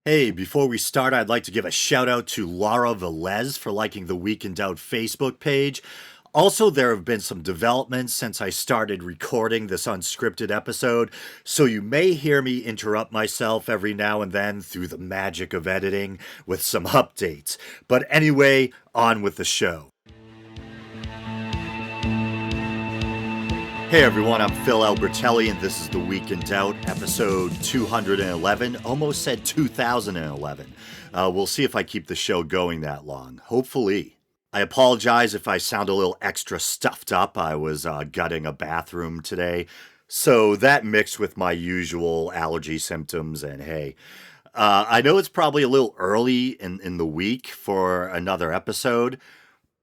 Hey, before we start, I'd like to give a shout out to Laura Velez for liking the Week in Doubt Facebook page. Also, there have been some developments since I started recording this unscripted episode, so you may hear me interrupt myself every now and then through the magic of editing with some updates. But anyway, on with the show. Hey everyone, I'm Phil Albertelli, and this is The Week in Doubt, episode 211. Almost said 2011. We'll see if I keep the show going that long. Hopefully. I apologize if I sound a little extra stuffed up. I was gutting a bathroom today. So that mixed with my usual allergy symptoms, and hey, I know it's probably a little early in the week for another episode,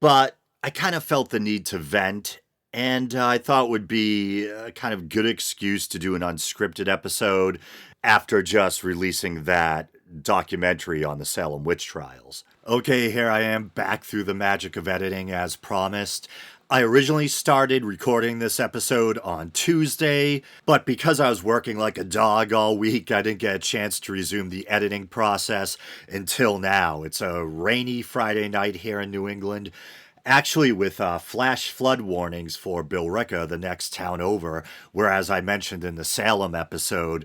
but I kind of felt the need to vent, and I thought it would be a kind of good excuse to do an unscripted episode after just releasing that documentary on the Salem witch trials. Okay, here I am back through the magic of editing as promised. I originally started recording this episode on Tuesday, but because I was working like a dog all week, I didn't get a chance to resume the editing process until now. It's a rainy Friday night here in New England. Actually, with flash flood warnings for Billerica, the next town over, whereas I mentioned in the Salem episode,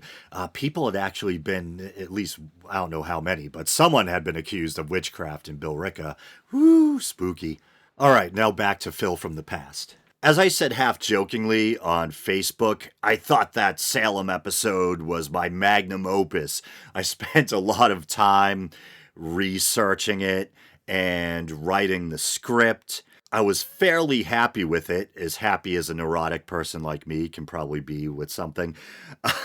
people had actually been, at least, I don't know how many, but someone had been accused of witchcraft in Billerica. Woo, spooky. All right, now back to Phil from the past. As I said half jokingly on Facebook, I thought that Salem episode was my magnum opus. I spent a lot of time researching it and writing the script. I was fairly happy with it, as happy as a neurotic person like me can probably be with something.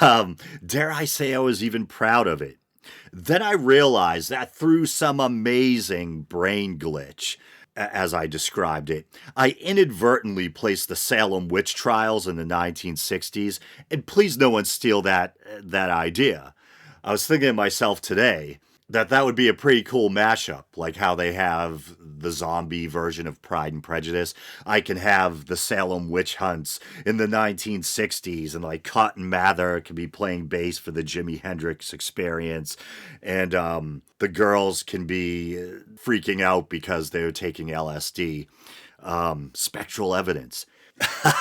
Dare I say I was even proud of it. Then I realized that through some amazing brain glitch, as I described it, I inadvertently placed the Salem witch trials in the 1960s, and please no one steal that idea. I was thinking to myself today, that would be a pretty cool mashup, like how they have the zombie version of Pride and Prejudice. I can have the Salem witch hunts in the 1960s, and like Cotton Mather can be playing bass for the Jimi Hendrix Experience, and the girls can be freaking out because they're taking LSD. Spectral evidence.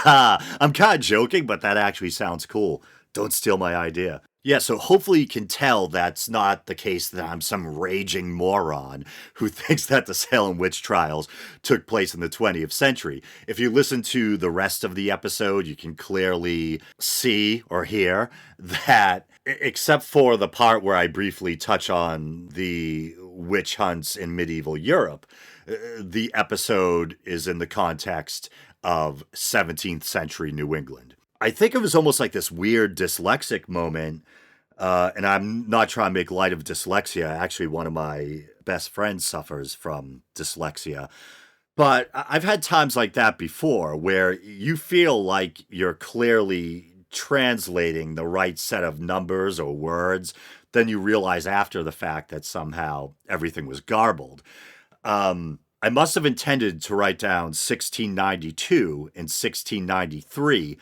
I'm kind of joking, but that actually sounds cool. Don't steal my idea. Yeah, so hopefully you can tell that's not the case, that I'm some raging moron who thinks that the Salem witch trials took place in the 20th century. If you listen to the rest of the episode, you can clearly see or hear that, except for the part where I briefly touch on the witch hunts in medieval Europe, the episode is in the context of 17th century New England. I think it was almost like this weird dyslexic moment, and I'm not trying to make light of dyslexia. Actually, one of my best friends suffers from dyslexia. But I've had times like that before where you feel like you're clearly translating the right set of numbers or words. Then you realize after the fact that somehow everything was garbled. I must have intended to write down 1692 and 1693,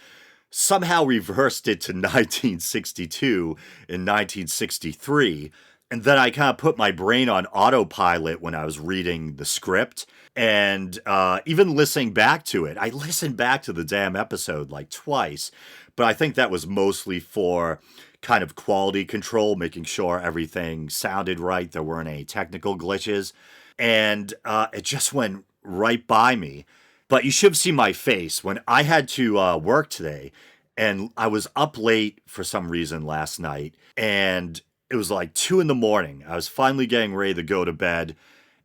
somehow reversed it to 1962 and 1963. And then I kind of put my brain on autopilot when I was reading the script. And even listening back to it, I listened back to the damn episode like twice. But I think that was mostly for kind of quality control, making sure everything sounded right, there weren't any technical glitches. And it just went right by me. But you should have seen my face when I had to work today, and I was up late for some reason last night, and it was like 2 in the morning. I was finally getting ready to go to bed,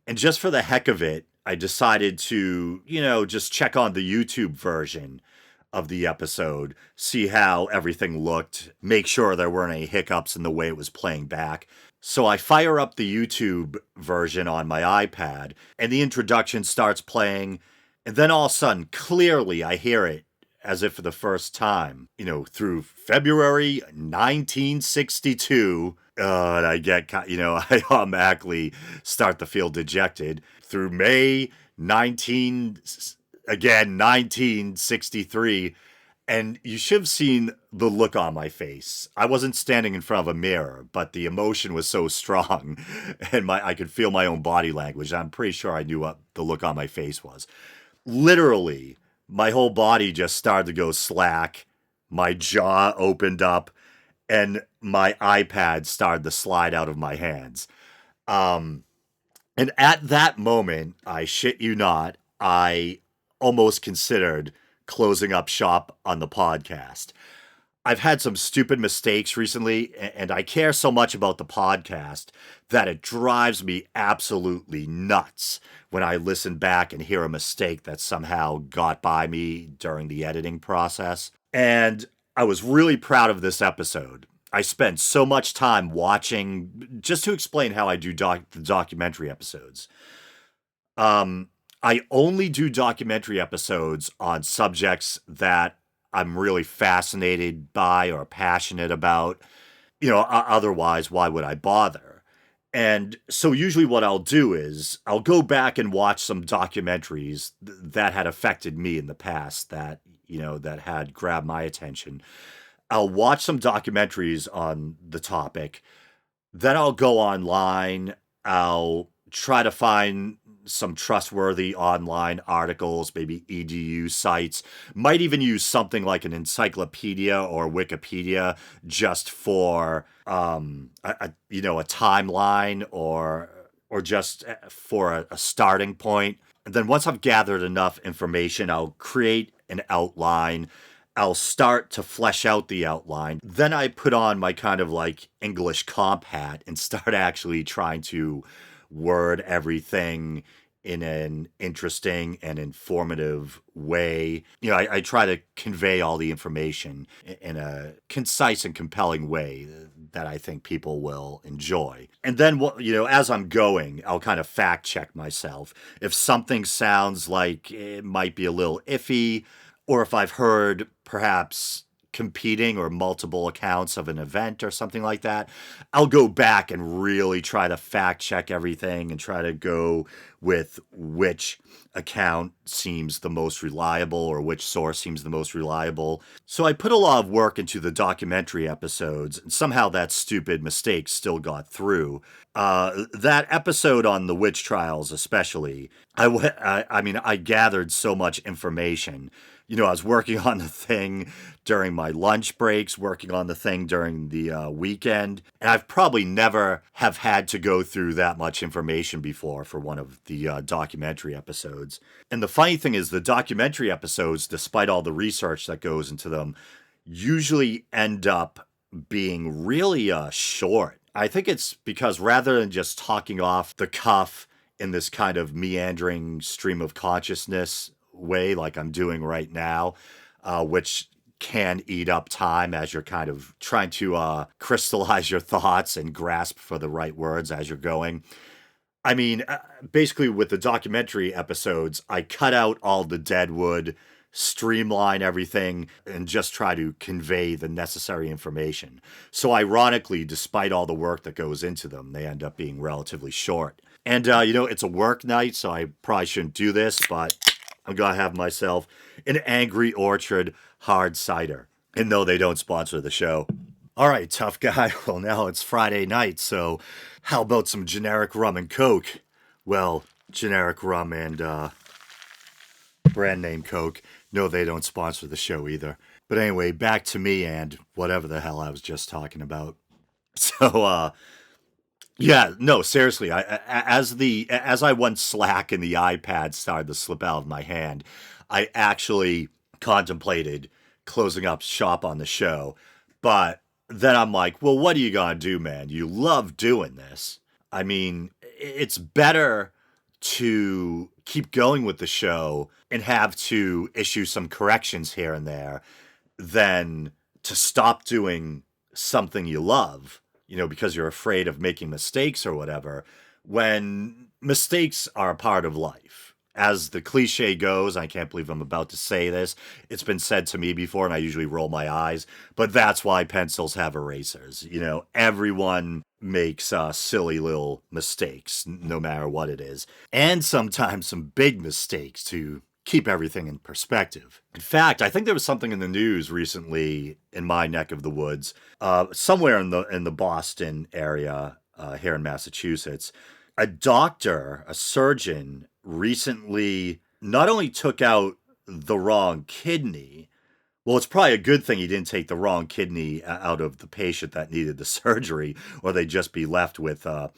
and just for the heck of it, I decided to, just check on the YouTube version of the episode, see how everything looked, make sure there weren't any hiccups in the way it was playing back. So I fire up the YouTube version on my iPad, and the introduction starts playing. And then all of a sudden, clearly, I hear it as if for the first time, through February 1962. And I get, I automatically start to feel dejected. Through May 1963. And you should have seen the look on my face. I wasn't standing in front of a mirror, but the emotion was so strong, and I could feel my own body language. I'm pretty sure I knew what the look on my face was. Literally, my whole body just started to go slack. My jaw opened up, and my iPad started to slide out of my hands. Um, and at that moment, I shit you not, I almost considered closing up shop on the podcast. I've had some stupid mistakes recently, and I care so much about the podcast that it drives me absolutely nuts when I listen back and hear a mistake that somehow got by me during the editing process. And I was really proud of this episode. I spent so much time watching, just to explain how I do the documentary episodes. Um, I only do documentary episodes on subjects that I'm really fascinated by or passionate about. Otherwise, why would I bother? And so usually what I'll do is I'll go back and watch some documentaries that had affected me in the past that had grabbed my attention. I'll watch some documentaries on the topic. Then I'll go online. I'll try to find some trustworthy online articles, maybe EDU sites. Might even use something like an encyclopedia or Wikipedia just for a timeline or just for a starting point. And then once I've gathered enough information, I'll create an outline. I'll start to flesh out the outline. Then I put on my kind of like English comp hat and start actually trying to word everything in an interesting and informative way. I try to convey all the information in a concise and compelling way that I think people will enjoy. And then, as I'm going, I'll kind of fact check myself. If something sounds like it might be a little iffy, or if I've heard perhaps competing or multiple accounts of an event or something like that, I'll go back and really try to fact check everything and try to go with which account seems the most reliable or which source seems the most reliable. So I put a lot of work into the documentary episodes, and somehow that stupid mistake still got through. That episode on the witch trials especially, I gathered so much information. I was working on the thing during my lunch breaks, working on the thing during the weekend, and I've probably never have had to go through that much information before for one of the documentary episodes. And the funny thing is, the documentary episodes, despite all the research that goes into them, usually end up being really short. I think it's because rather than just talking off the cuff in this kind of meandering stream of consciousness way like I'm doing right now, which can eat up time as you're kind of trying to crystallize your thoughts and grasp for the right words as you're going. I mean, basically with the documentary episodes, I cut out all the dead wood, streamline everything, and just try to convey the necessary information. So ironically, despite all the work that goes into them, they end up being relatively short. And, it's a work night, so I probably shouldn't do this, but I'm going to have myself an Angry Orchard hard cider. And no, they don't sponsor the show. All right, tough guy. Well, now it's Friday night, so how about some generic rum and Coke? Well, generic rum and brand name Coke. No, they don't sponsor the show either. But anyway, back to me and whatever the hell I was just talking about. So, yeah, no, seriously. As I went slack and the iPad started to slip out of my hand, I actually contemplated closing up shop on the show. But then I'm like, well, what are you gonna do, man? You love doing this. I mean, it's better to keep going with the show and have to issue some corrections here and there than to stop doing something you love, because you're afraid of making mistakes or whatever, when mistakes are a part of life. As the cliche goes, I can't believe I'm about to say this. It's been said to me before, and I usually roll my eyes, but that's why pencils have erasers. Everyone makes silly little mistakes, no matter what it is. And sometimes some big mistakes, to keep everything in perspective. In fact, I think there was something in the news recently in my neck of the woods, somewhere in the Boston area here in Massachusetts. A doctor, a surgeon, recently not only took out the wrong kidney. Well, it's probably a good thing he didn't take the wrong kidney out of the patient that needed the surgery, or they'd just be left with a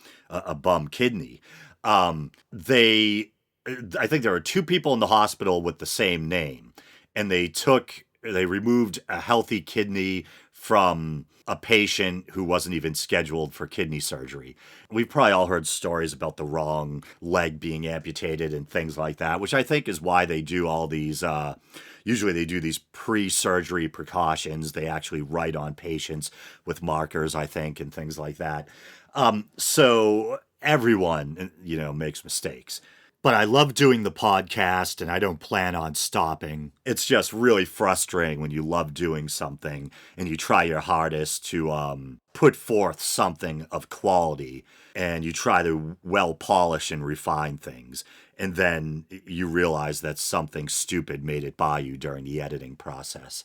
bum kidney. They I think there were two people in the hospital with the same name, and they removed a healthy kidney from a patient who wasn't even scheduled for kidney surgery. We've probably all heard stories about the wrong leg being amputated and things like that, which I think is why they do all these. Usually they do these pre-surgery precautions. They actually write on patients with markers, I think, and things like that. So everyone, makes mistakes. But I love doing the podcast and I don't plan on stopping. It's just really frustrating when you love doing something and you try your hardest to put forth something of quality and you try to well polish and refine things. And then you realize that something stupid made it by you during the editing process.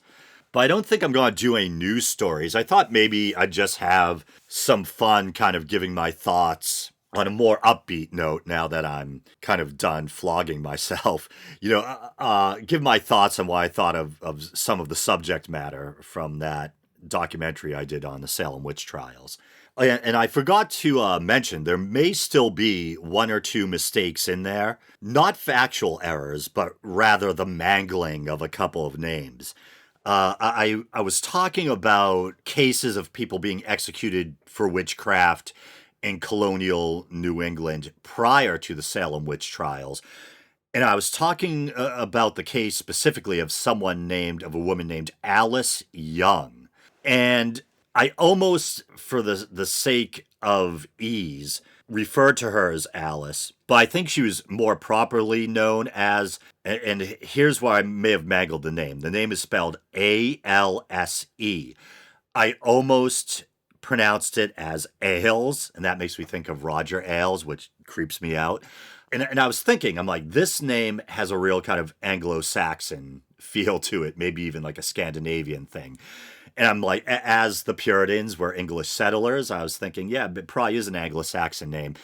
But I don't think I'm going to do any news stories. I thought maybe I'd just have some fun kind of giving my thoughts on a more upbeat note now that I'm kind of done flogging myself, give my thoughts on what I thought of some of the subject matter from that documentary I did on the Salem witch trials. And I forgot to mention, there may still be one or two mistakes in there, not factual errors, but rather the mangling of a couple of names. I was talking about cases of people being executed for witchcraft in colonial New England prior to the Salem witch trials. And I was talking about the case specifically of a woman named Alice Young. And I almost, for the sake of ease, referred to her as Alice, but I think she was more properly known as, and here's why I may have mangled the name. The name is spelled A-L-S-E. I almost pronounced it as Ailes, and that makes me think of Roger Ailes, which creeps me out. And I was thinking, I'm like, this name has a real kind of Anglo-Saxon feel to it, maybe even like a Scandinavian thing. And I'm like, as the Puritans were English settlers, I was thinking, yeah, it probably is an Anglo-Saxon name.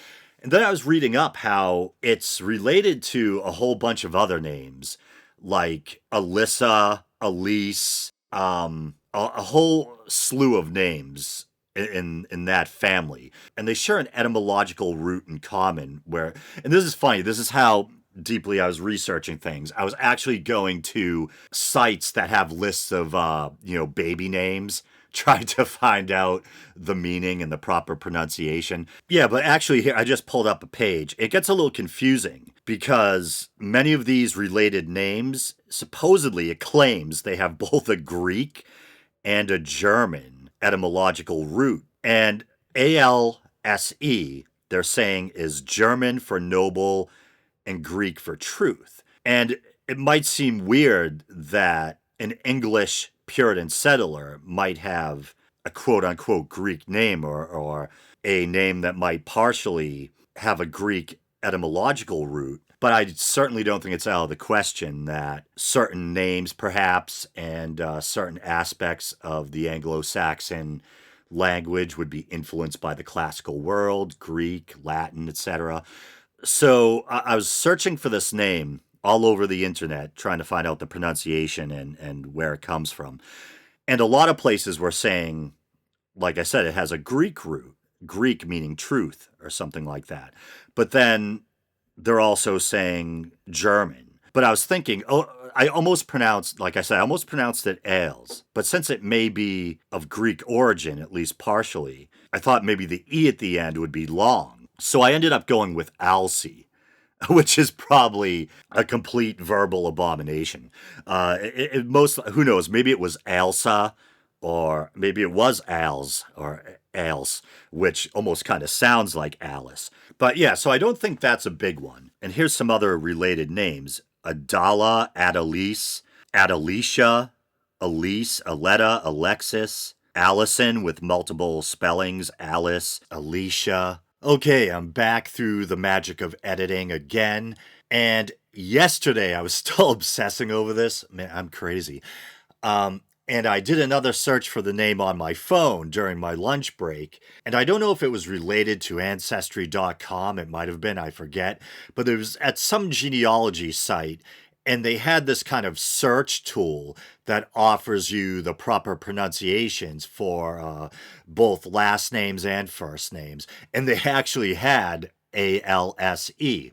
And then I was reading up how it's related to a whole bunch of other names, like Alyssa, Elise, a whole slew of names in that family. And they share an etymological root in common and this is funny, this is how deeply I was researching things. I was actually going to sites that have lists of, baby names, trying to find out the meaning and the proper pronunciation. Yeah, but actually here, I just pulled up a page. It gets a little confusing because many of these related names, supposedly it claims they have both a Greek and a German etymological root. And A-L-S-E, they're saying, is German for noble and Greek for truth. And it might seem weird that an English Puritan settler might have a quote-unquote Greek name or a name that might partially have a Greek etymological root. But I certainly don't think it's out of the question that certain names, perhaps, and certain aspects of the Anglo-Saxon language would be influenced by the classical world, Greek, Latin, etc. So I was searching for this name all over the internet, trying to find out the pronunciation and where it comes from. And a lot of places were saying, like I said, it has a Greek root, Greek meaning truth or something like that. But then they're also saying German. But I was thinking, I almost pronounced it Ailes. But since it may be of Greek origin, at least partially, I thought maybe the E at the end would be long. So I ended up going with Alcy, which is probably a complete verbal abomination. Who knows, maybe it was Ailsa, or maybe it was Als, or Ails, which almost kind of sounds like Alice. But yeah, so I don't think that's a big one. And here's some other related names. Adala, Adalise, Adalicia, Elise, Aletta, Alexis, Allison with multiple spellings, Alice, Alicia. Okay, I'm back through the magic of editing again. And yesterday I was still obsessing over this. Man, I'm crazy. And I did another search for the name on my phone during my lunch break. And I don't know if it was related to Ancestry.com. It might have been, I forget. But it was at some genealogy site. And they had this kind of search tool that offers you the proper pronunciations for both last names and first names. And they actually had ALSE.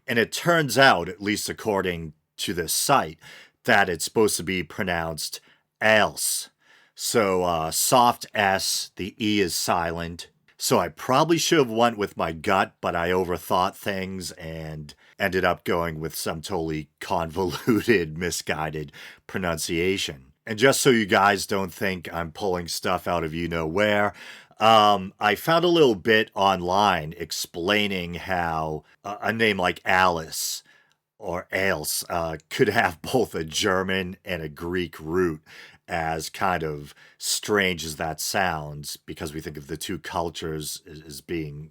And it turns out, at least according to this site, that it's supposed to be pronounced else. So soft S, the E is silent. So I probably should have went with my gut, but I overthought things and ended up going with some totally convoluted, misguided pronunciation. And just so you guys don't think I'm pulling stuff out of you know where, I found a little bit online explaining how a name like Alice or else could have both a German and a Greek root, as kind of strange as that sounds, because we think of the two cultures as being,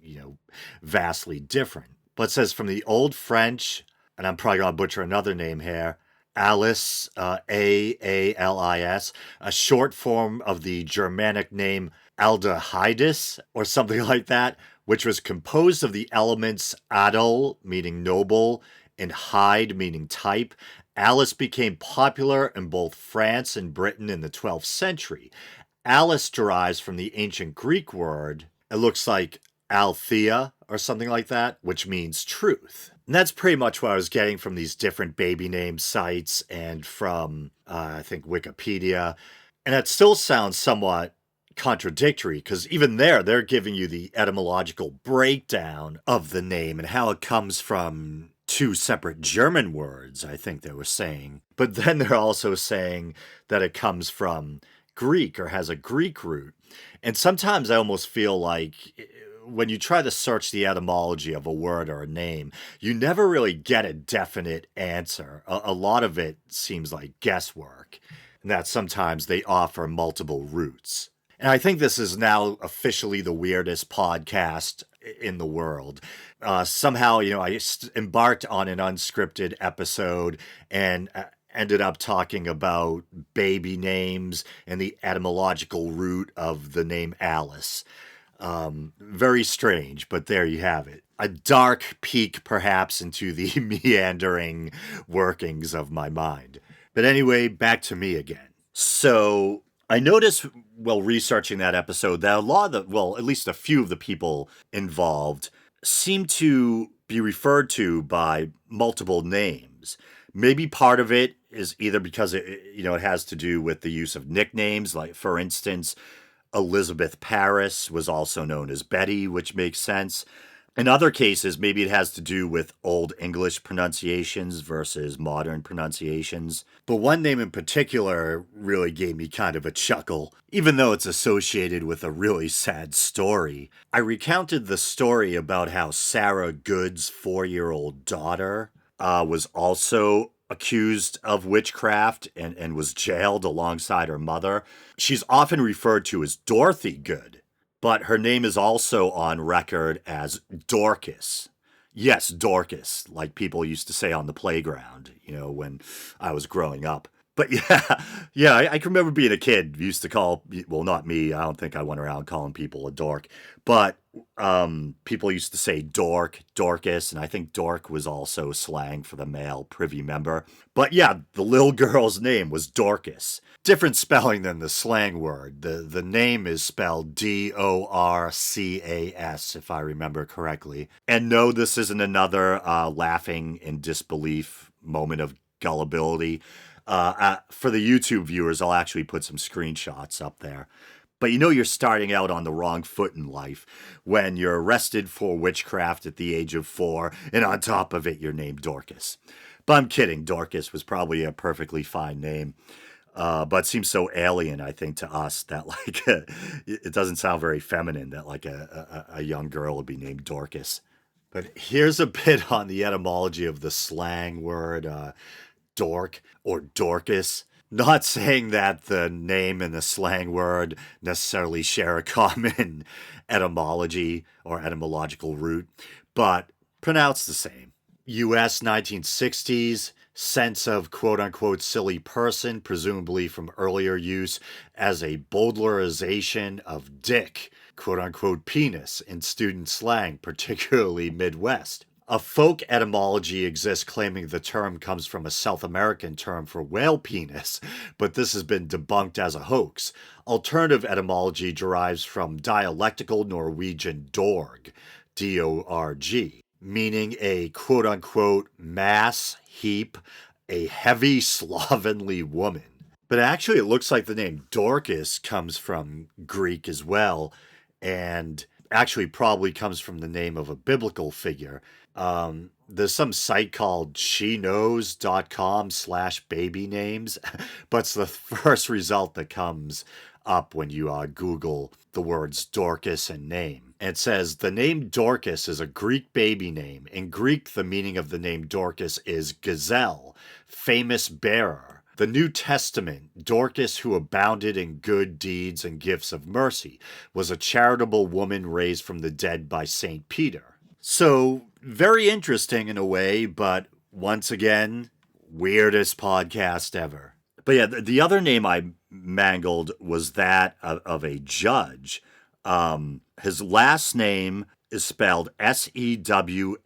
vastly different. But it says from the Old French, and I'm probably going to butcher another name here, Alice, Aalis, a short form of the Germanic name Aldehydus, or something like that, which was composed of the elements adel, meaning noble, and Hyde, meaning type. Alice became popular in both France and Britain in the 12th century. Alice derives from the ancient Greek word, it looks like Althea or something like that, which means truth. And that's pretty much what I was getting from these different baby name sites and from, I think, Wikipedia. And that still sounds somewhat contradictory, because even there, they're giving you the etymological breakdown of the name and how it comes from two separate German words, I think they were saying. But then they're also saying that it comes from Greek or has a Greek root. And sometimes I almost feel like when you try to search the etymology of a word or a name, you never really get a definite answer. A lot of it seems like guesswork, and that sometimes they offer multiple roots. And I think this is now officially the weirdest podcast in the world. Somehow, I embarked on an unscripted episode and ended up talking about baby names and the etymological root of the name Alice. Very strange, but there you have it. A dark peek, perhaps, into the meandering workings of my mind. But anyway, back to me again. So I noticed while researching that episode that a lot of at least a few of the people involved seem to be referred to by multiple names. Maybe part of it is either because it has to do with the use of nicknames, like for instance, Elizabeth Paris was also known as Betty, which makes sense. In other cases, maybe it has to do with Old English pronunciations versus modern pronunciations. But one name in particular really gave me kind of a chuckle, even though it's associated with a really sad story. I recounted the story about how Sarah Good's 4-year-old daughter was also accused of witchcraft and was jailed alongside her mother. She's often referred to as Dorothy Good, but her name is also on record as Dorcas. Yes, Dorcas, like people used to say on the playground, when I was growing up. But I can remember being a kid, used to call, well, not me, I don't think I went around calling people a dork, but people used to say dork, Dorcas, and I think dork was also slang for the male privy member. But yeah, the little girl's name was Dorcas. Different spelling than the slang word. The name is spelled Dorcas, if I remember correctly. And no, this isn't another laughing in disbelief moment of gullibility. For the YouTube viewers, I'll actually put some screenshots up there. But you're starting out on the wrong foot in life when you're arrested for witchcraft at the age of 4, and on top of it, you're named Dorcas. But I'm kidding. Dorcas was probably a perfectly fine name. But seems so alien, I think, to us that it doesn't sound very feminine that a young girl would be named Dorcas. But here's a bit on the etymology of the slang word dork or Dorcas. Not saying that the name and the slang word necessarily share a common etymology or etymological root, but pronounced the same. US 1960s, sense of quote-unquote silly person, presumably from earlier use as a Bowdlerization of dick, quote-unquote penis in student slang, particularly Midwest. A folk etymology exists claiming the term comes from a South American term for whale penis, but this has been debunked as a hoax. Alternative etymology derives from dialectical Norwegian dorg, D-O-R-G, meaning a quote-unquote mass heap, a heavy slovenly woman. But actually, it looks like the name Dorcas comes from Greek as well, and actually probably comes from the name of a biblical figure. There's some site called sheknows.com/baby names, but it's the first result that comes up when you Google the words Dorcas and name. And it says the name Dorcas is a Greek baby name. In Greek, the meaning of the name Dorcas is gazelle, famous bearer. The New Testament, Dorcas, who abounded in good deeds and gifts of mercy, was a charitable woman raised from the dead by St. Peter. So, very interesting in a way, but once again, weirdest podcast ever. But yeah, the other name I mangled was that of a judge. His last name is spelled Sewall.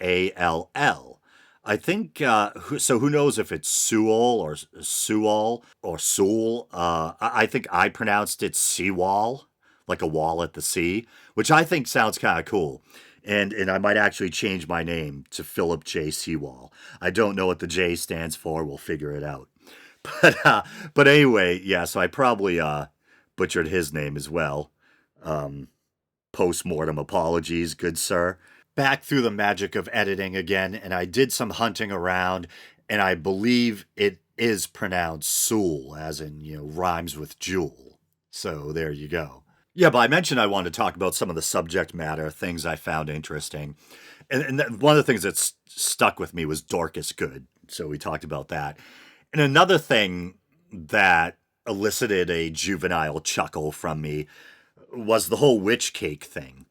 I think, so who knows if it's Sewell or Sewell or Sewell. I think I pronounced it Seawall, like a wall at the sea, which I think sounds kind of cool. And I might actually change my name to Philip J. Sewall. I don't know what the J stands for. We'll figure it out. But anyway, yeah, so I probably butchered his name as well. Post-mortem apologies, good sir. Back through the magic of editing again, and I did some hunting around, and I believe it is pronounced Sewell, as in, rhymes with jewel. So there you go. Yeah, but I mentioned I wanted to talk about some of the subject matter, things I found interesting. And one of the things that stuck with me was Dorcas Good. So we talked about that. And another thing that elicited a juvenile chuckle from me was the whole witch cake thing,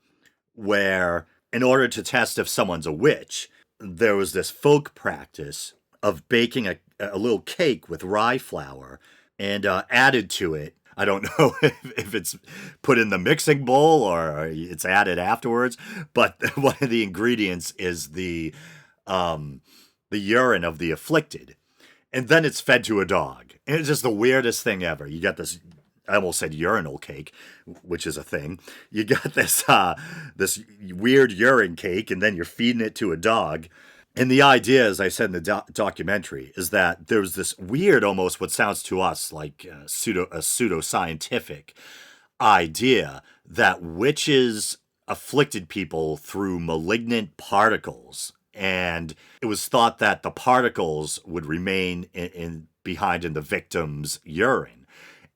where in order to test if someone's a witch, there was this folk practice of baking a little cake with rye flour and added to it. I don't know if it's put in the mixing bowl or it's added afterwards, but one of the ingredients is the urine of the afflicted. And then it's fed to a dog. And it's just the weirdest thing ever. You got this, I almost said urinal cake, which is a thing. You got this this weird urine cake, and then you're feeding it to a dog. And the idea, as I said in the documentary, is that there's this weird, almost what sounds to us like a pseudo-scientific idea that witches afflicted people through malignant particles. And it was thought that the particles would remain behind in the victim's urine.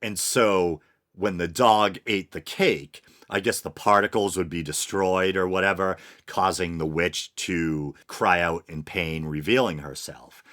And so when the dog ate the cake, I guess the particles would be destroyed or whatever, causing the witch to cry out in pain, revealing herself.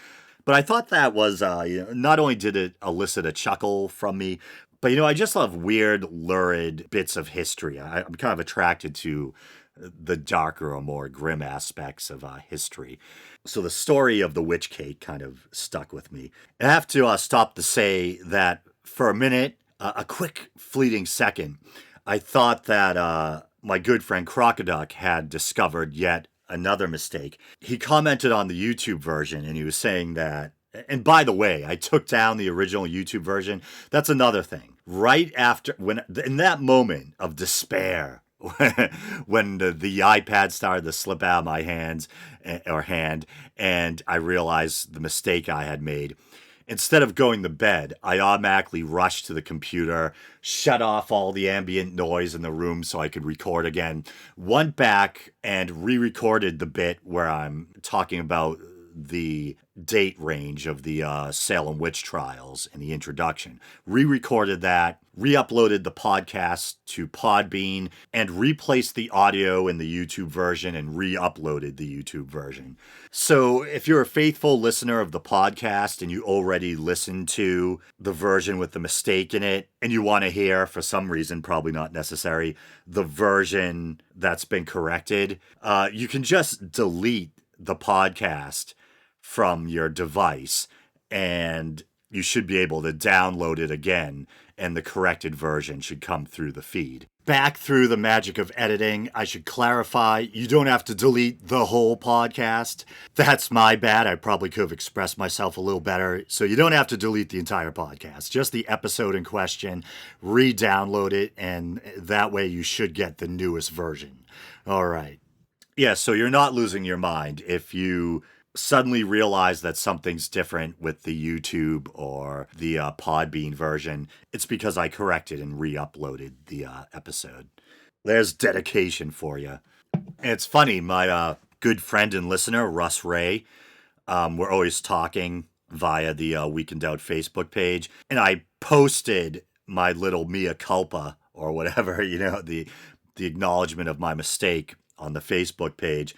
But I thought that was, not only did it elicit a chuckle from me, but, I just love weird, lurid bits of history. I'm kind of attracted to the darker or more grim aspects of history. So the story of the witch cake kind of stuck with me. I have to stop to say that for a minute, a quick fleeting second, I thought that my good friend Crocoduck had discovered yet another mistake. He commented on the YouTube version and he was saying that, and by the way, I took down the original YouTube version. That's another thing. Right after, in that moment of despair, when the iPad started to slip out of my hand, and I realized the mistake I had made. Instead of going to bed, I automatically rushed to the computer, shut off all the ambient noise in the room so I could record again, went back and re-recorded the bit where I'm talking about the date range of the Salem witch trials in the introduction. Re-recorded that, re-uploaded the podcast to Podbean, and replaced the audio in the YouTube version and re-uploaded the YouTube version. So if you're a faithful listener of the podcast and you already listened to the version with the mistake in it, and you want to hear, for some reason, probably not necessary, the version that's been corrected, you can just delete the podcast from your device, and you should be able to download it again, and the corrected version should come through the feed. Back through the magic of editing, I should clarify, you don't have to delete the whole podcast. That's my bad. I probably could have expressed myself a little better. So you don't have to delete the entire podcast, just the episode in question, re-download it, and that way you should get the newest version. All right. Yeah, so you're not losing your mind if you suddenly realize that something's different with the YouTube or the Podbean version. It's because I corrected and re-uploaded the episode. There's dedication for you. And it's funny, my good friend and listener, Russ Ray, we're always talking via the Week in Doubt Facebook page, and I posted my little mea culpa, or whatever, the acknowledgement of my mistake on the Facebook page.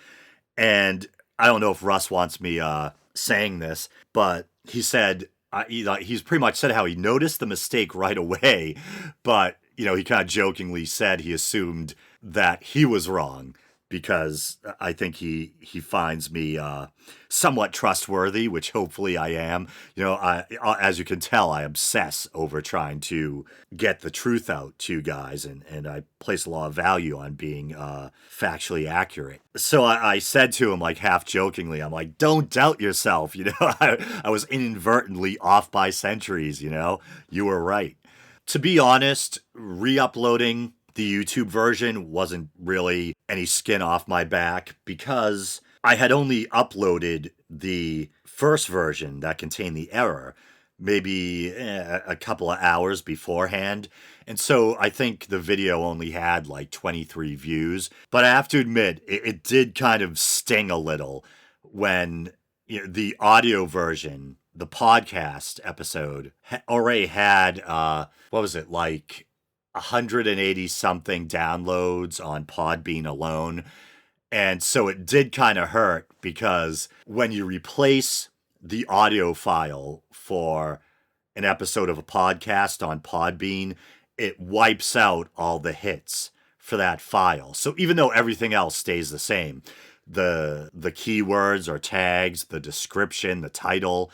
And I don't know if Russ wants me saying this, but he said, he's pretty much said how he noticed the mistake right away, but, he kind of jokingly said he assumed that he was wrong because I think he finds me somewhat trustworthy, which hopefully I am. As you can tell, I obsess over trying to get the truth out to you guys, and I place a lot of value on being factually accurate. So I said to him, like half jokingly, I'm like, don't doubt yourself. I was inadvertently off by centuries. You were right. To be honest, re-uploading the YouTube version wasn't really any skin off my back because I had only uploaded the first version that contained the error maybe a couple of hours beforehand. And so I think the video only had like 23 views. But I have to admit, it did kind of sting a little when the audio version, the podcast episode, already had, like 180 something downloads on Podbean alone. And so it did kind of hurt because when you replace the audio file for an episode of a podcast on Podbean, it wipes out all the hits for that file. So even though everything else stays the same, the keywords or tags, the description, the title,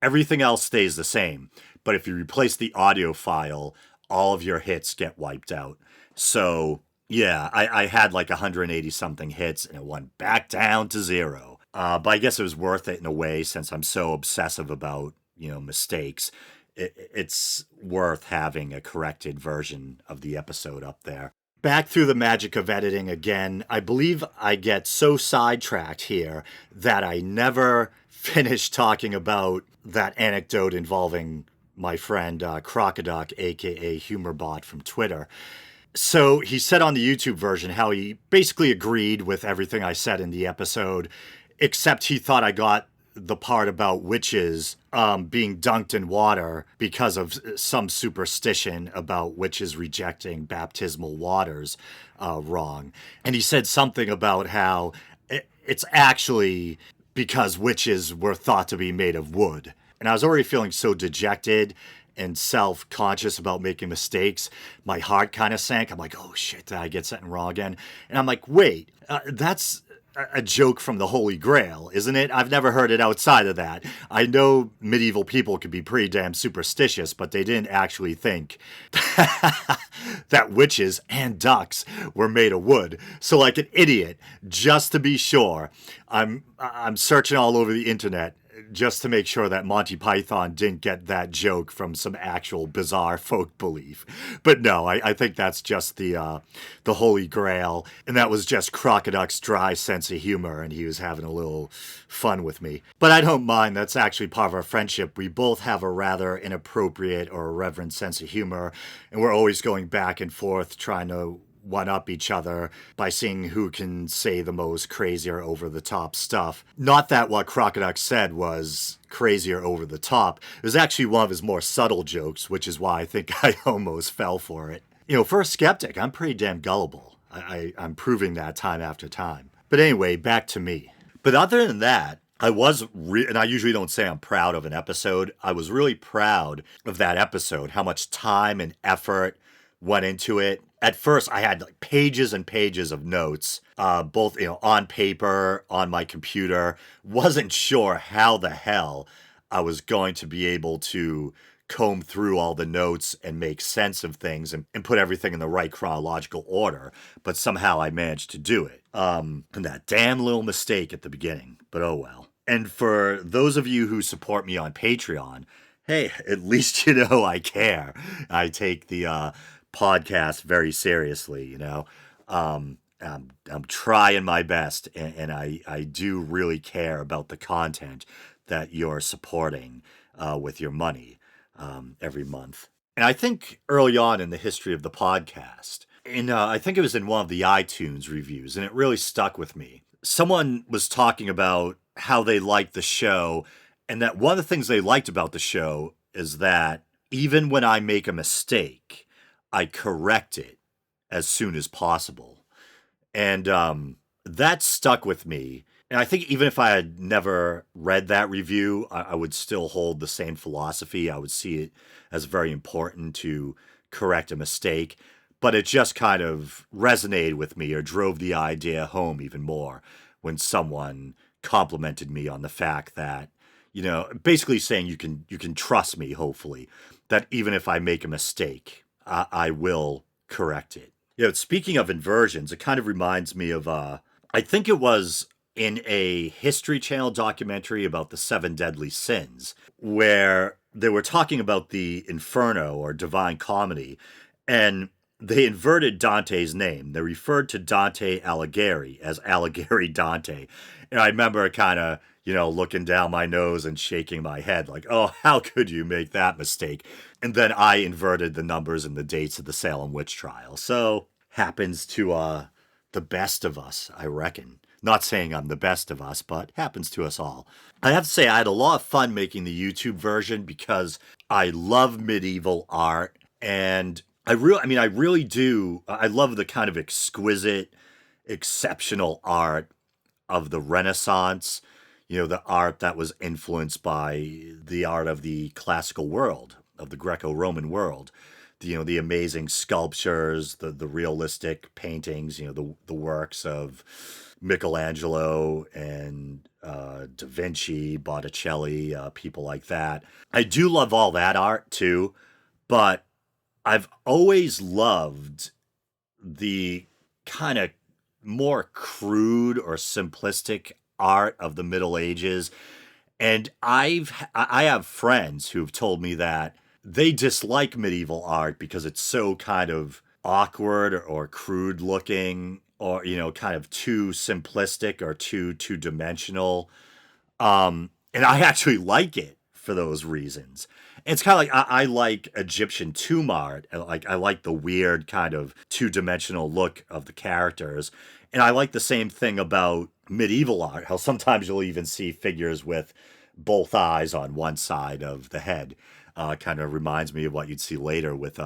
everything else stays the same. But if you replace the audio file, all of your hits get wiped out. So yeah, I had like 180 something hits and it went back down to zero. But I guess it was worth it in a way since I'm so obsessive about, mistakes. It's worth having a corrected version of the episode up there. Back through the magic of editing again, I believe I get so sidetracked here that I never finish talking about that anecdote involving my friend Crocoduck, aka Humorbot from Twitter. So he said on the YouTube version how he basically agreed with everything I said in the episode, except he thought I got the part about witches being dunked in water because of some superstition about witches rejecting baptismal waters wrong. And he said something about how it's actually because witches were thought to be made of wood. And I was already feeling so dejected and self-conscious about making mistakes. My heart kind of sank. I'm like, oh shit, did I get something wrong again? And I'm like, wait, that's a joke from the Holy Grail, isn't it? I've never heard it outside of that. I know medieval people could be pretty damn superstitious, but they didn't actually think that witches and ducks were made of wood. So like an idiot, just to be sure, I'm searching all over the internet just to make sure that Monty Python didn't get that joke from some actual bizarre folk belief. But no, I think that's just the Holy Grail, and that was just Crocoduck's dry sense of humor, and he was having a little fun with me. But I don't mind, that's actually part of our friendship. We both have a rather inappropriate or irreverent sense of humor, and we're always going back and forth trying to one-up each other by seeing who can say the most crazy or over-the-top stuff. Not that what Crocoduck said was crazy or over-the-top. It was actually one of his more subtle jokes, which is why I think I almost fell for it. For a skeptic, I'm pretty damn gullible. I'm proving that time after time. But anyway, back to me. But other than that, and I usually don't say I'm proud of an episode, I was really proud of that episode, how much time and effort went into it. at first I had like pages and pages of notes, both on paper, on my computer. Wasn't sure how the hell I was going to be able to comb through all the notes and make sense of things and put everything in the right chronological order, but somehow I managed to do it. And that damn little mistake at the beginning, but oh well. And for those of you who support me on Patreon, hey, at least you know I care. I take the podcast very seriously, I'm trying my best, and I do really care about the content that you're supporting with your money every month. And I think early on in the history of the podcast, I think it was in one of the iTunes reviews, and it really stuck with me. Someone was talking about how they liked the show, and that one of the things they liked about the show is that even when I make a mistake, I correct it as soon as possible. And that stuck with me. And I think even if I had never read that review, I would still hold the same philosophy. I would see it as very important to correct a mistake. But it just kind of resonated with me or drove the idea home even more when someone complimented me on the fact that, basically saying you can trust me, hopefully, that even if I make a mistake, I will correct it. Speaking of inversions, it kind of reminds me of, I think it was in a History Channel documentary about the seven deadly sins, where they were talking about the Inferno or Divine Comedy, and they inverted Dante's name. They referred to Dante Alighieri as Alighieri Dante. And I remember kind of, looking down my nose and shaking my head like, oh, how could you make that mistake? And then I inverted the numbers and the dates of the Salem witch trial. So happens to the best of us, I reckon. Not saying I'm the best of us, but happens to us all. I have to say I had a lot of fun making the YouTube version because I love medieval art, and I really do. I love the kind of exquisite, exceptional art of the Renaissance, the art that was influenced by the art of the classical world, of the Greco-Roman world. The amazing sculptures, the realistic paintings, the works of Michelangelo and Da Vinci, Botticelli, people like that. I do love all that art too, but I've always loved the kind of more crude or simplistic art of the Middle Ages. And I have friends who've told me that they dislike medieval art because it's so kind of awkward or crude looking, or kind of too simplistic or too two-dimensional. And I actually like it for those reasons. It's kind of like I like Egyptian tomb art. Like I like the weird kind of two-dimensional look of the characters. And I like the same thing about medieval art, how sometimes you'll even see figures with both eyes on one side of the head. Kind of reminds me of what you'd see later with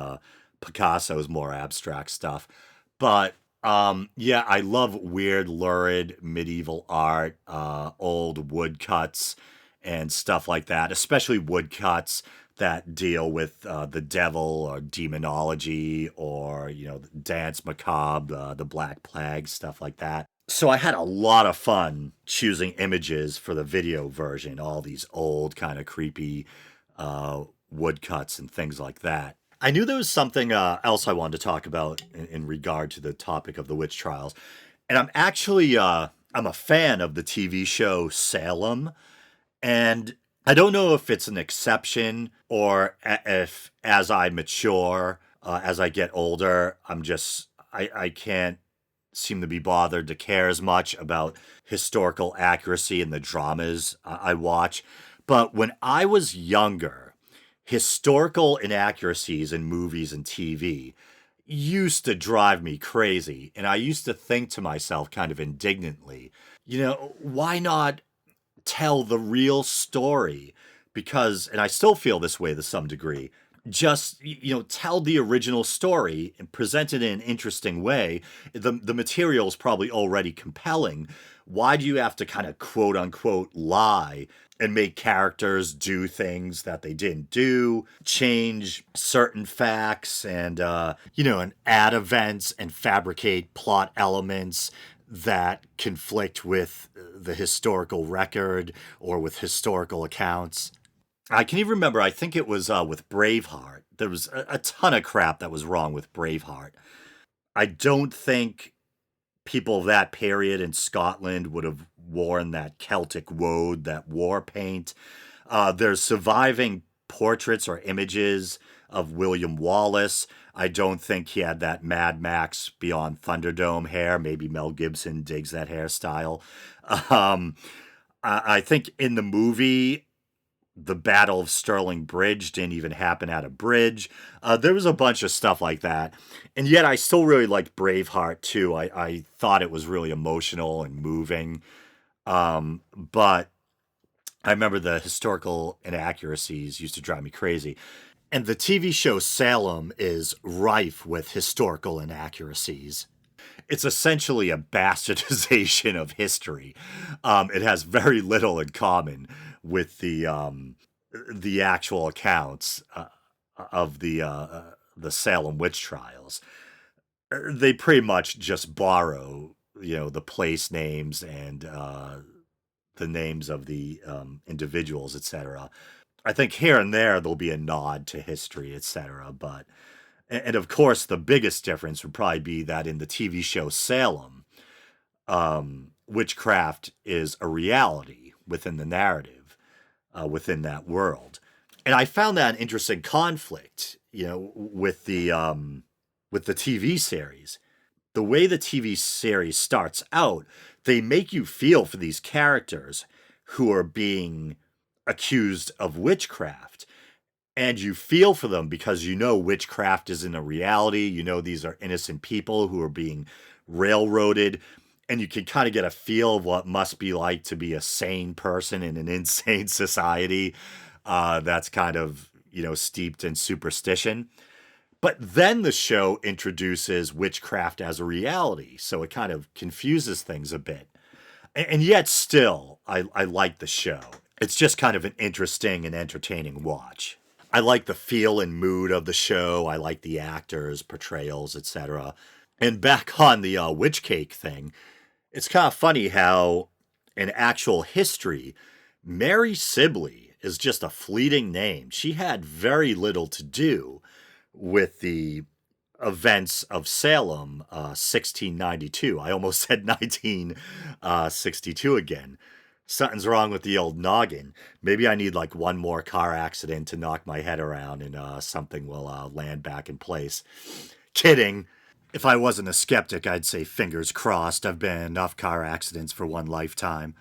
Picasso's more abstract stuff. But yeah, I love weird, lurid medieval art, old woodcuts and stuff like that, especially woodcuts that deal with the devil or demonology or, dance macabre, the Black Plague, stuff like that. So I had a lot of fun choosing images for the video version, all these old kind of creepy woodcuts and things like that. I knew there was something else I wanted to talk about in regard to the topic of the witch trials. And I'm actually, I'm a fan of the TV show Salem. And I don't know if it's an exception or if as I mature, as I get older, I can't seem to be bothered to care as much about historical accuracy in the dramas I watch. But when I was younger, historical inaccuracies in movies and TV used to drive me crazy. And I used to think to myself kind of indignantly, why not tell the real story? Because, and I still feel this way to some degree, just, tell the original story and present it in an interesting way. The material is probably already compelling. why do you have to kind of quote unquote lie and make characters do things that they didn't do, change certain facts, and add events and fabricate plot elements that conflict with the historical record or with historical accounts? I can even remember, I think it was with Braveheart. There was a ton of crap that was wrong with Braveheart. I don't think people of that period in Scotland would have worn that Celtic woad, that war paint. There's surviving portraits or images of William Wallace. I don't think he had that Mad Max Beyond Thunderdome hair. Maybe Mel Gibson digs that hairstyle. Um, I think in the movie, the Battle of Stirling Bridge didn't even happen at a bridge. There was a bunch of stuff like that. And yet I still really liked Braveheart too. I thought it was really emotional and moving. But I remember the historical inaccuracies used to drive me crazy. And the TV show Salem is rife with historical inaccuracies. It's essentially a bastardization of history. It has very little in common with the actual accounts of the Salem witch trials. They pretty much just borrow, the place names and the names of the individuals, etc. I think here and there there'll be a nod to history, etc. But and of course, the biggest difference would probably be that in the TV show Salem, witchcraft is a reality within the narrative, within that world. And I found that an interesting conflict, with the TV series. The way the TV series starts out, they make you feel for these characters who are being accused of witchcraft. And you feel for them because witchcraft isn't a reality. These are innocent people who are being railroaded. And you can kind of get a feel of what it must be like to be a sane person in an insane society that's kind of, steeped in superstition. But then the show introduces witchcraft as a reality. So it kind of confuses things a bit. And yet still, I like the show. It's just kind of an interesting and entertaining watch. I like the feel and mood of the show. I like the actors, portrayals, etc. And back on the witch cake thing, it's kind of funny how in actual history, Mary Sibley is just a fleeting name. She had very little to do with the events of Salem, 1692. I almost said 1962 again. Something's wrong with the old noggin. Maybe I need like one more car accident to knock my head around and something will land back in place. Kidding. If I wasn't a skeptic, I'd say fingers crossed. I've been in enough car accidents for one lifetime.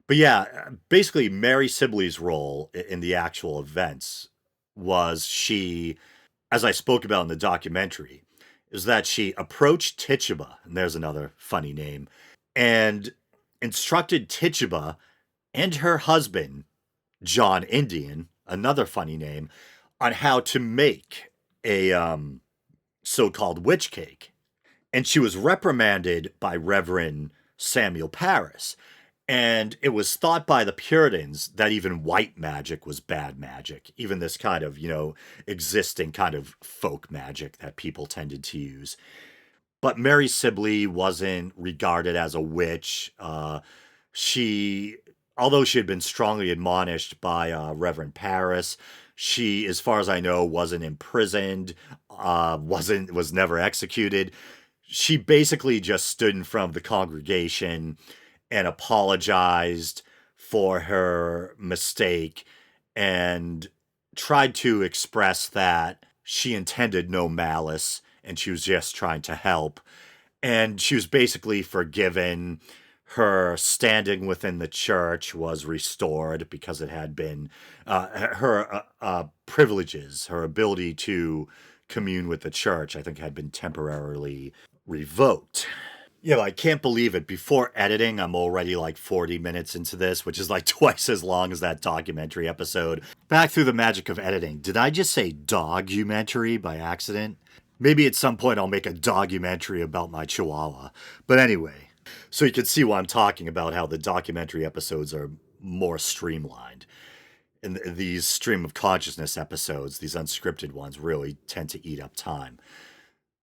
But yeah, basically Mary Sibley's role in the actual events was she, as I spoke about in the documentary, is that she approached Tituba, and there's another funny name, and instructed Tituba and her husband, John Indian, another funny name, on how to make a so-called witch cake. And she was reprimanded by Reverend Samuel Parris. And it was thought by the Puritans that even white magic was bad magic, even this kind of, existing kind of folk magic that people tended to use. But Mary Sibley wasn't regarded as a witch. Although she had been strongly admonished by Reverend Parris, she, as far as I know, wasn't imprisoned, was never executed. She basically just stood in front of the congregation and apologized for her mistake and tried to express that she intended no malice and she was just trying to help. And she was basically forgiven. Her standing within the church was restored because it had been her privileges, her ability to commune with the church, I think had been temporarily revoked. I can't believe it. Before editing, I'm already like 40 minutes into this, which is like twice as long as that documentary episode. Back through the magic of editing. Did I just say dogumentary by accident? Maybe at some point I'll make a documentary about my chihuahua. But anyway, So you can see what I'm talking about, how the documentary episodes are more streamlined. And these stream of consciousness episodes, these unscripted ones, really tend to eat up time.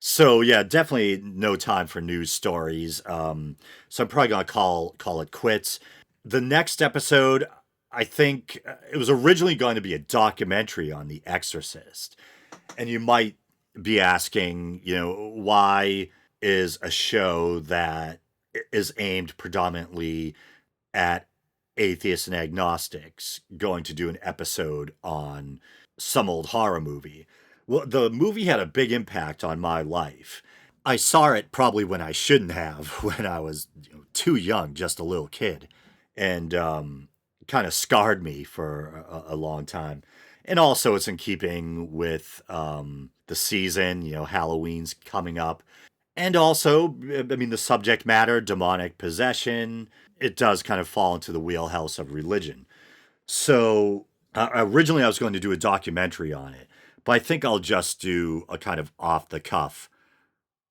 So yeah, definitely no time for news stories. So I'm probably gonna call it quits. The next episode, I think it was originally going to be a documentary on The Exorcist, and you might be asking, why is a show that is aimed predominantly at atheists and agnostics going to do an episode on some old horror movie? Well, the movie had a big impact on my life. I saw it probably when I shouldn't have, when I was too young, just a little kid, and kind of scarred me for a long time. And also, it's in keeping with the season. Halloween's coming up. And also, I mean, the subject matter, demonic possession, it does kind of fall into the wheelhouse of religion. So originally, I was going to do a documentary on it, but I think I'll just do a kind of off the cuff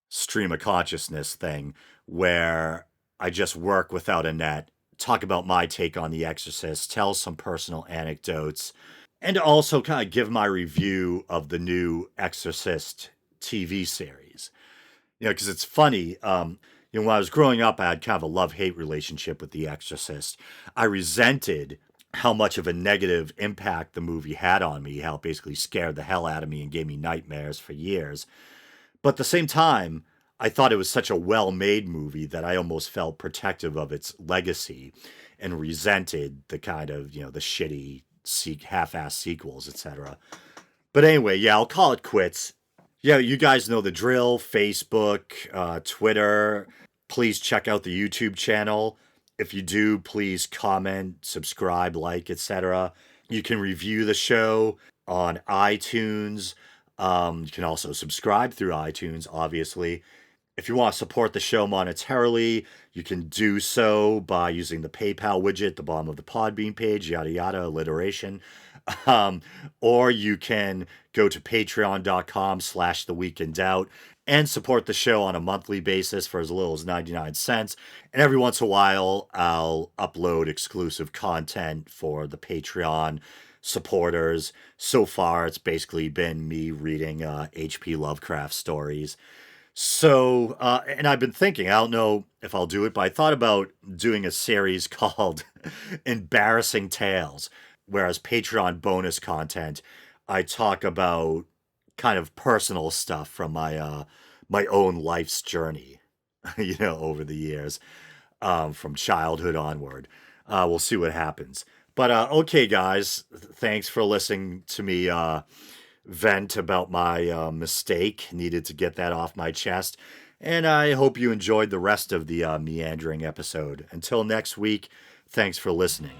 stream of consciousness thing where I just work without a net, talk about my take on The Exorcist, tell some personal anecdotes, and also kind of give my review of the new Exorcist TV series. Because it's funny. When I was growing up, I had kind of a love-hate relationship with The Exorcist. I resented how much of a negative impact the movie had on me, how it basically scared the hell out of me and gave me nightmares for years. But at the same time, I thought it was such a well-made movie that I almost felt protective of its legacy and resented the kind of, the shitty half-ass sequels, etc. But anyway, yeah, I'll call it quits. Yeah, you guys know the drill. Facebook, Twitter. Please check out the YouTube channel. If you do, please comment, subscribe, like, etc. You can review the show on iTunes. You can also subscribe through iTunes, obviously. If you want to support the show monetarily, you can do so by using the PayPal widget at the bottom of the Podbean page, yada yada, alliteration. Um, or you can go to patreon.com/The Week in Doubt and support the show on a monthly basis for as little as 99 cents. And every once in a while, I'll upload exclusive content for the Patreon supporters. So far, it's basically been me reading H.P. Lovecraft stories. So, and I've been thinking, I don't know if I'll do it, but I thought about doing a series called Embarrassing Tales, whereas Patreon bonus content, I talk about kind of personal stuff from my own life's journey, over the years, from childhood onward. We'll see what happens. But okay, guys, thanks for listening to me vent about my mistake. Needed to get that off my chest. And I hope you enjoyed the rest of the meandering episode. Until next week, thanks for listening.